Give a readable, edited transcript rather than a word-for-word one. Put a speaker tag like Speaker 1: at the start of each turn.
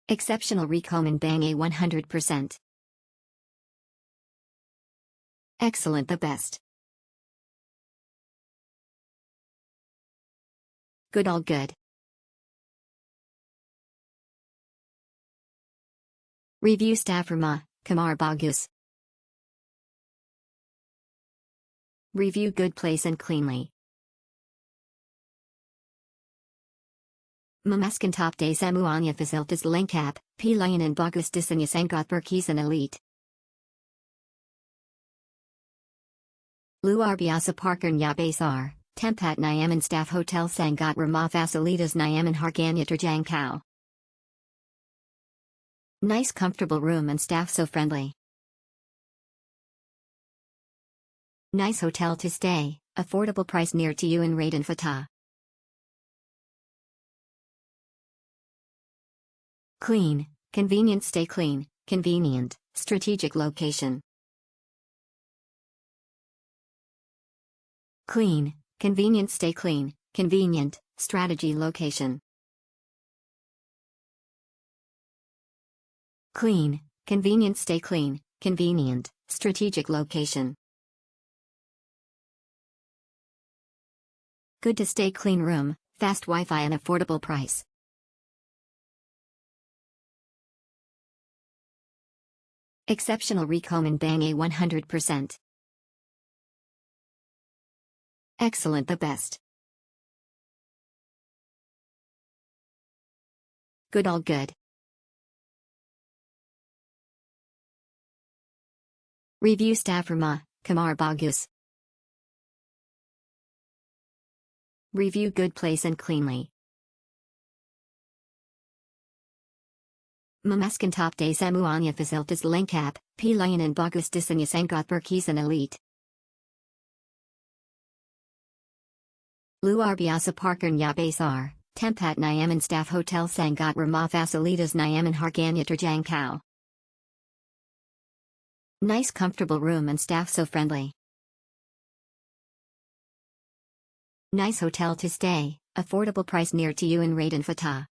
Speaker 1: Exceptional Recommend Bang A 100%. Excellent the best. Good all good. Review Staff Rama, Kamar Bagus. Review Good Place and Cleanly. Memaskan top day semuanya facilitas lengkap, pilihan bagus di sini sangat berkesan elite. Luar biasa parkirnya besar, tempat nyaman staff hotel sangat ramah fasilitas nyaman harganya terjangkau. Nice comfortable room and staff so friendly. Nice hotel to stay, affordable price near to UIN Raden Fatah. Clean, convenient stay clean, convenient, strategic location. Clean, convenient stay clean, convenient, strategy location. Clean, convenient stay clean, convenient, strategic location. Good to stay clean room, fast Wi-Fi and affordable price. Exceptional Recommend Bang A 100%. Excellent the best. Good all good. Review Staff Rama, Kamar Bagus. Review Good Place and Cleanly. Memaskan top day semuanya facilitas lengkap, pilihan bagus di sini sangat berkesan elite. Luar biasa parkirnya besar, tempat nyaman staff hotel sangat ramah fasilitas nyaman harganya terjangkau. Nice comfortable room and staff so friendly. Nice hotel to stay, affordable price near to UIN Raden Fatah.